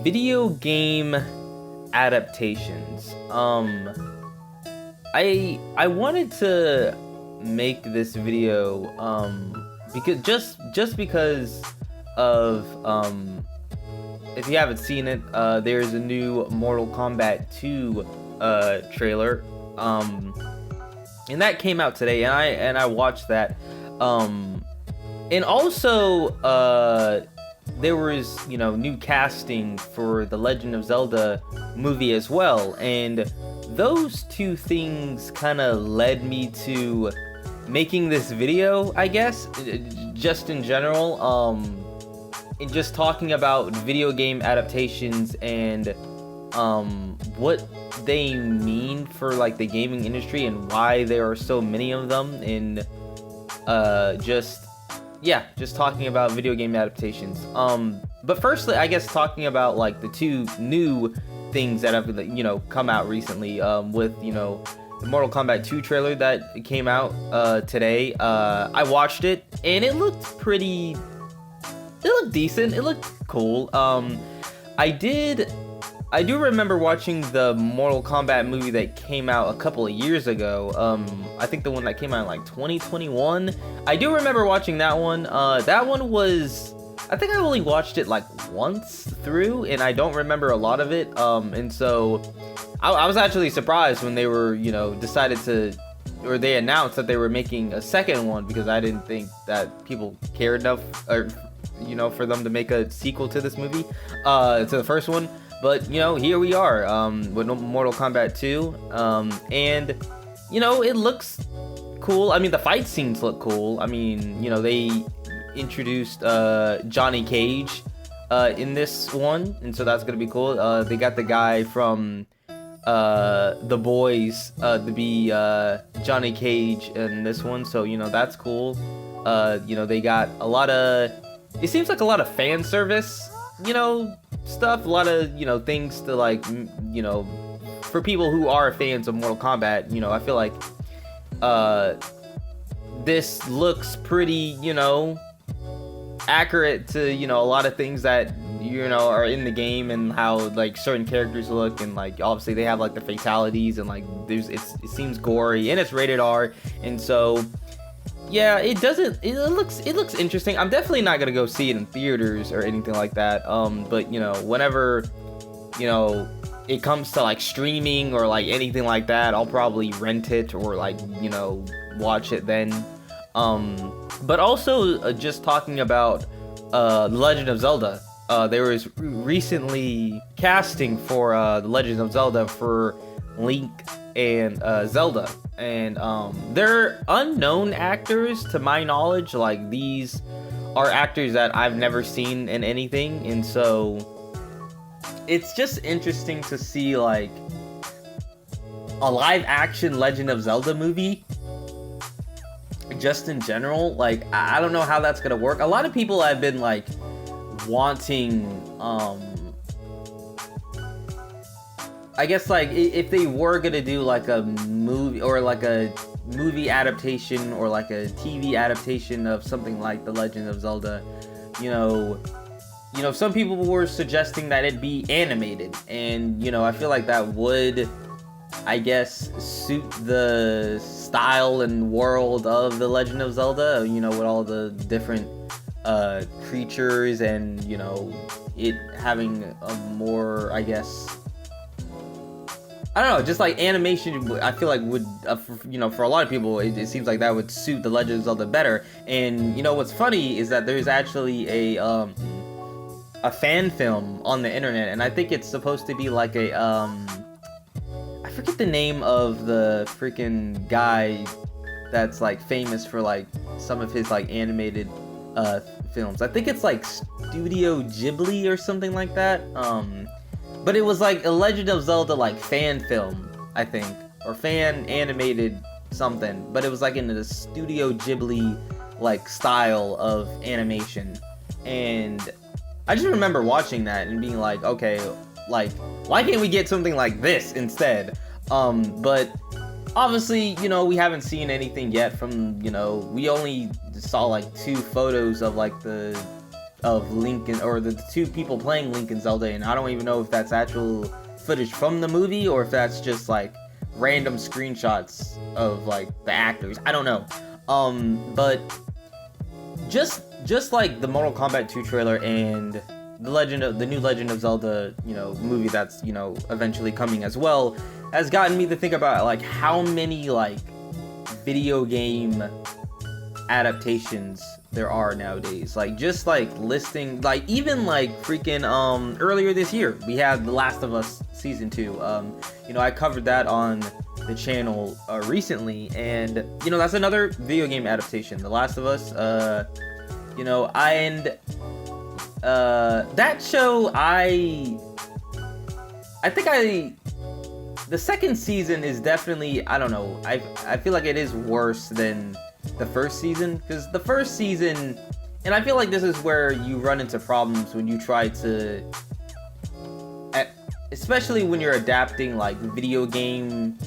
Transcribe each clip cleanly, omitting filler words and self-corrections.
video game adaptations. I wanted to make this video because just because of if you haven't seen it, there's a new Mortal Kombat 2 trailer, and that came out today, and I watched that, and also there was, new casting for the Legend of Zelda movie as well, and those two things kind of led me to making this video, I guess, just in general, and just talking about video game adaptations and what they mean for like the gaming industry and why there are so many of them, and just talking about video game adaptations. But firstly, I guess talking about like the two new things that have come out recently, with the Mortal Kombat 2 trailer that came out today. I watched it and it looked decent. It looked cool. I do remember watching the Mortal Kombat movie that came out a couple of years ago. I think the one that came out in like 2021. I do remember watching that one. That one was, I think I only watched it like once through, and I don't remember a lot of it. And so I was actually surprised when they were, they announced that they were making a second one, because I didn't think that people cared enough, or, for them to make a sequel to this movie, to the first one. But, here we are, with Mortal Kombat 2, and, it looks cool. I mean, the fight scenes look cool. I mean, they introduced Johnny Cage in this one, and so that's gonna be cool. They got the guy from The Boys to be Johnny Cage in this one, so that's cool. They got a lot of, it seems like a lot of fan service, stuff, a lot of things to like, for people who are fans of Mortal Kombat. I feel like this looks pretty accurate to a lot of things that are in the game, and how like certain characters look, and like obviously they have like the fatalities, and like it seems gory, and it's rated R, and so yeah, it looks interesting. I'm definitely not gonna go see it in theaters or anything like that, but whenever it comes to like streaming or like anything like that, I'll probably rent it or like watch it then. But also, just talking about The Legend of Zelda, there was recently casting for The Legend of Zelda for Link and Zelda, and they're unknown actors to my knowledge. Like, these are actors that I've never seen in anything, and so it's just interesting to see like a live action Legend of Zelda movie. Just in general, like, I don't know how that's gonna work. A lot of people have been like wanting, I guess, like, if they were gonna do like a movie, or like a movie adaptation, or like a TV adaptation of something like The Legend of Zelda, some people were suggesting that it be animated, and I feel like that would, I guess, suit the style and world of The Legend of Zelda, with all the different creatures, and it having a more, I guess, I don't know, just like animation, I feel like would, for a lot of people, it seems like that would suit The Legend of Zelda better. And what's funny is that there's actually a fan film on the internet, and I think it's supposed to be like a, I forget the name of the freaking guy that's like famous for like some of his like animated films. I think it's like Studio Ghibli or something like that. But it was like a Legend of Zelda like fan film, I think, or fan animated something. But it was like in the Studio Ghibli like style of animation, and I just remember watching that and being like, okay, like, why can't we get something like this instead? But obviously, we haven't seen anything yet from, we only saw like 2 photos of like the of Link or the two people playing Link and Zelda, and I don't even know if that's actual footage from the movie or if that's just like random screenshots of like the actors. I don't know. But just like the Mortal Kombat 2 trailer and the new Legend of Zelda, movie that's, eventually coming as well, has gotten me to think about like how many like video game adaptations there are nowadays. Like just like listing, like even like freaking earlier this year we had The Last of Us season 2. I covered that on the channel recently, and that's another video game adaptation, The Last of Us. That show, I think the second season is definitely, I don't know, I feel like it is worse than the first season, because the first season, and I feel like this is where you run into problems when you try to, especially when you're adapting like video game,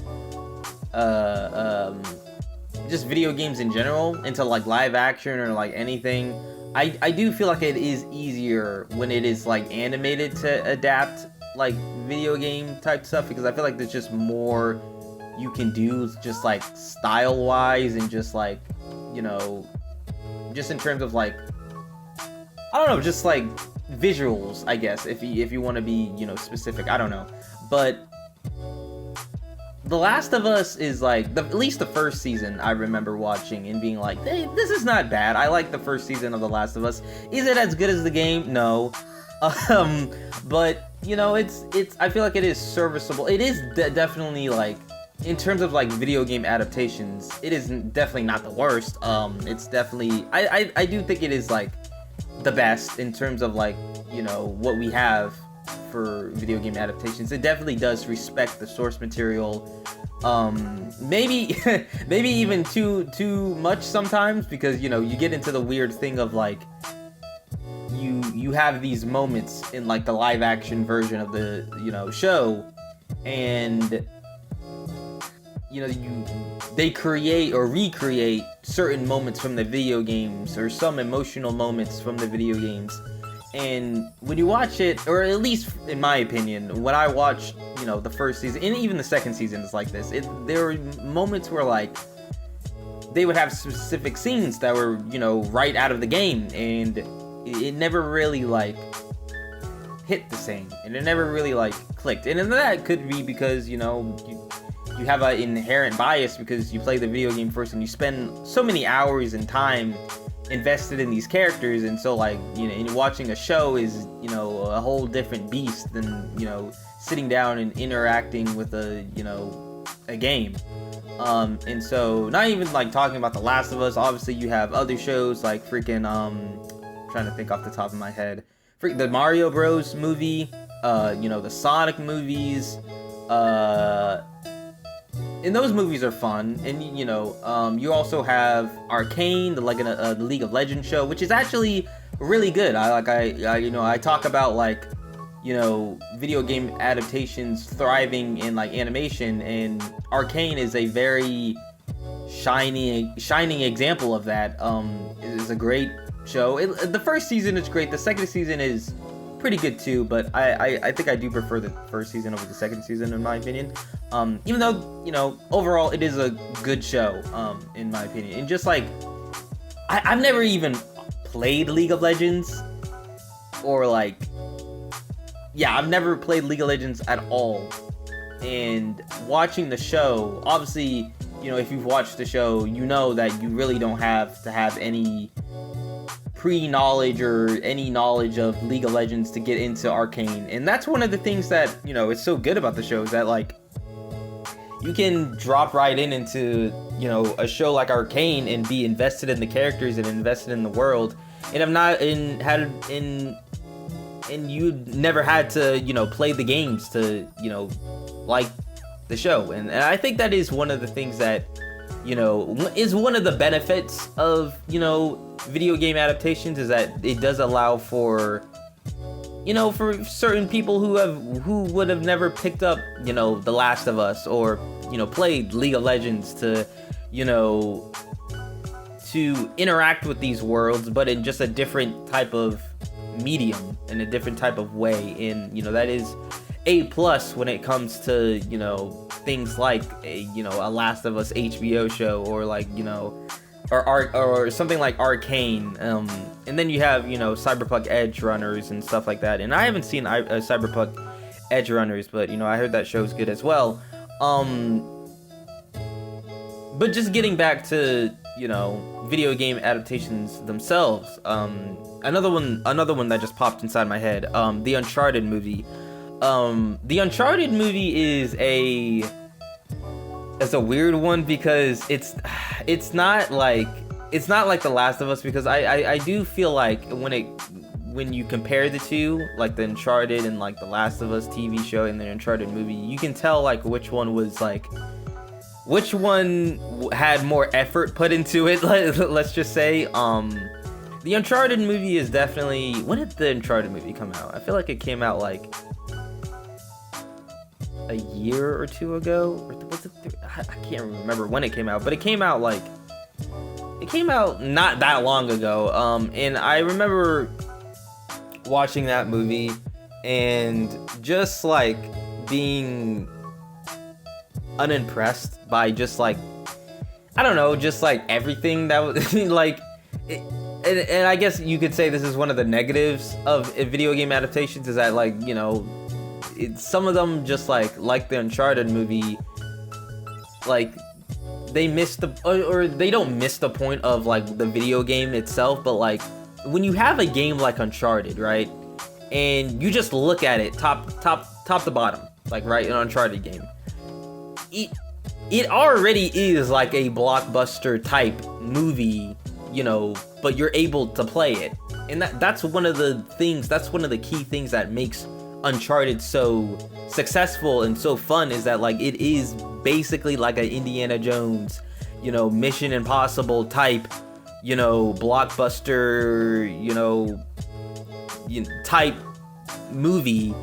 just video games in general into like live action or like anything. I do feel like it is easier when it is like animated to adapt like video game type stuff, because I feel like there's just more you can do just like style wise and just like, just in terms of like, I don't know, just like visuals, I guess, if you want to be, specific. I don't know. But The Last of Us is like, at least the first season I remember watching and being like, hey, this is not bad. I like the first season of The Last of Us. Is it as good as the game? No. But it's I feel like it is serviceable. It is definitely like, in terms of like video game adaptations, it is definitely not the worst. It's definitely, I do think it is like the best in terms of like, what we have for video game adaptations. It definitely does respect the source material. Maybe maybe even too much sometimes, because you get into the weird thing of like, you have these moments in like the live action version of the show, and they create or recreate certain moments from the video games, or some emotional moments from the video games. And when you watch it, or at least in my opinion, when I watched, the first season, and even the second season is like this, there were moments where like, they would have specific scenes that were, right out of the game, and it never really like hit the same, and it never really like clicked. And that could be because, you have an inherent bias because you play the video game first and you spend so many hours and time invested in these characters, and so like, and watching a show is, a whole different beast than, sitting down and interacting with a game. And so, not even like talking about The Last of Us, obviously you have other shows like freaking, trying to think off the top of my head, the Mario Bros movie, the Sonic movies, and those movies are fun. And you also have Arcane, the League of Legends show, which is actually really good. I talk about like, video game adaptations thriving in like animation, and Arcane is a very shining example of that. It is a great show. The first season is great. The second season is pretty good too, but I think I do prefer the first season over the second season, in my opinion. Even though, overall it is a good show, in my opinion. And just like, I've never even played League of Legends, or like, I've never played League of Legends at all. And watching the show, obviously, if you've watched the show, that you really don't have to have any pre-knowledge or any knowledge of League of Legends to get into Arcane. And that's one of the things that, is so good about the show, is that like, you can drop right into, a show like Arcane and be invested in the characters and invested in the world. And you never had to, play the games to, like the show. And I think that is one of the things that, is one of the benefits of, video game adaptations, is that it does allow for, for certain people who would have never picked up, The Last of Us, or, played League of Legends, to, to interact with these worlds, but in just a different type of medium, in a different type of way, and that is A+ when it comes to things like a Last of Us HBO show, or like or something like Arcane, and then you have Cyberpunk Edge Runners and stuff like that. And I haven't seen Cyberpunk Edge Runners, but I heard that show's good as well. But just getting back to video game adaptations themselves, another one that just popped inside my head, the Uncharted movie. The Uncharted movie is a weird one, because it's not like The Last of Us, because I do feel like when you compare the two, like the Uncharted and like the Last of Us TV show and the Uncharted movie, you can tell like which one had more effort put into it. Let's just say the Uncharted movie is definitely... When did the Uncharted movie come out? I feel like it came out like a year or two ago, or was it I can't remember when it came out, but it came out not that long ago. And I remember watching that movie and just like being unimpressed by just like, I don't know, just like everything that was like and I guess you could say this is one of the negatives of video game adaptations, is that like some of them, just like the Uncharted movie, like they missed or they don't miss the point of like the video game itself, but like when you have a game like Uncharted, right, and you just look at it top to bottom, like, right, an Uncharted game, it already is like a blockbuster type movie, but you're able to play it, and that's one of the key things that makes Uncharted so successful and so fun, is that like it is basically like an Indiana Jones, Mission Impossible type, blockbuster, type movie,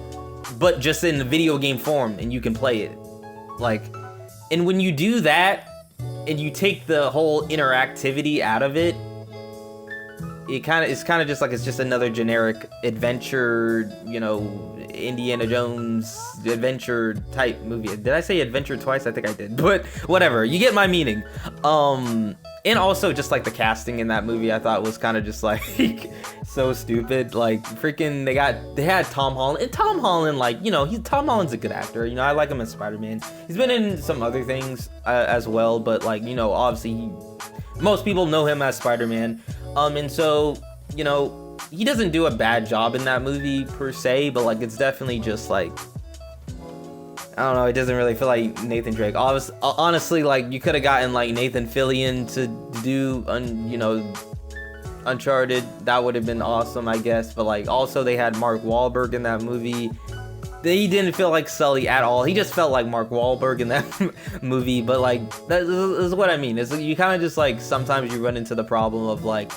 but just in the video game form, and you can play it. Like, and when you do that and you take the whole interactivity out of it, it's kind of just like, it's just another generic adventure, Indiana Jones adventure type movie. Did I say adventure twice? I think I did, but whatever, you get my meaning. And also just like the casting in that movie, I thought was kind of just like so stupid. Like freaking, they had Tom Holland, and Tom Holland, like, Tom Holland's a good actor. I like him as Spider-Man. He's been in some other things as well, but like, obviously most people know him as Spider-Man. And so, he doesn't do a bad job in that movie per se, but like it's definitely just like, I don't know, it doesn't really feel like Nathan Drake. Honestly, like you could have gotten like Nathan Fillion to do Uncharted. That would have been awesome, I guess. But like also they had Mark Wahlberg in that movie. He didn't feel like Sully at all. He just felt like Mark Wahlberg in that movie. But like that is what I mean. It's like you kind of just like, sometimes you run into the problem of like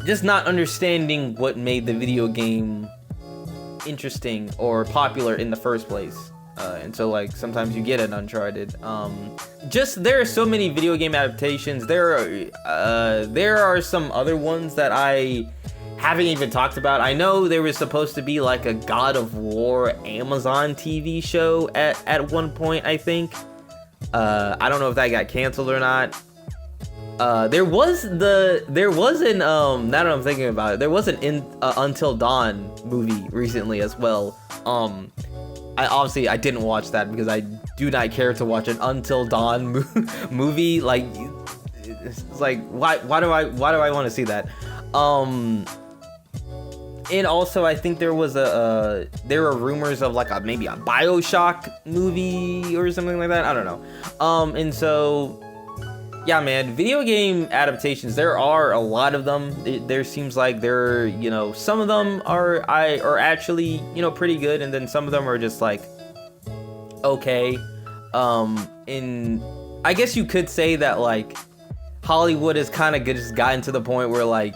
just not understanding what made the video game interesting or popular in the first place. And so like sometimes you get an Uncharted. There are so many video game adaptations. There are some other ones that I haven't even talked about. I know there was supposed to be like a God of War Amazon TV show at one point, I think. I don't know if that got canceled or not. There was an now that I'm thinking about it, there was an Until Dawn movie recently as well. I didn't watch that because I do not care to watch an Until Dawn movie. Like, it's like, why do I want to see that? And also I think there were rumors of like maybe a BioShock movie or something like that. I don't know. And so yeah, man, video game adaptations, there are a lot of them. There seems like some of them are actually, pretty good, and then some of them are just like okay. And I guess you could say that like Hollywood has kind of just gotten to the point where like,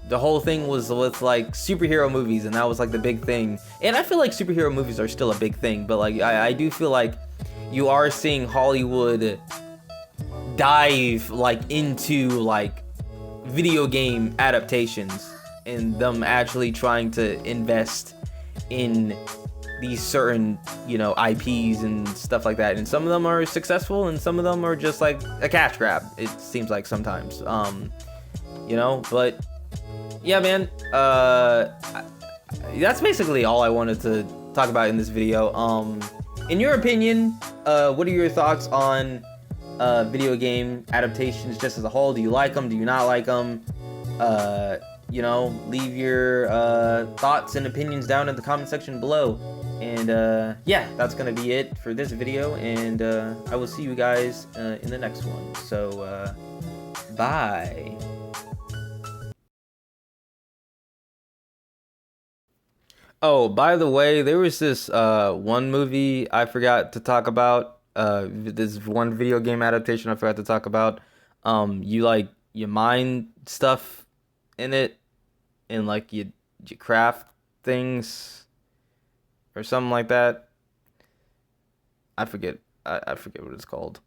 the whole thing was with like superhero movies, and that was like the big thing. And I feel like superhero movies are still a big thing, but like I do feel like you are seeing Hollywood dive like into like video game adaptations, and them actually trying to invest in these certain, you know, IPs and stuff like that. And some of them are successful and some of them are just like a cash grab, it seems like sometimes. You know, but yeah, man, that's basically all I wanted to talk about in this video. In your opinion, what are your thoughts on video game adaptations just as a whole? Do you like them? Do you not like them? You know, leave your thoughts and opinions down in the comment section below. And yeah, that's gonna be it for this video, and I will see you guys in the next one. So bye. Oh, by the way, there was this one movie I forgot to talk about. This one video game adaptation I forgot to talk about. You like you mine stuff in it, and like you craft things or something like that. I forget. I forget what it's called.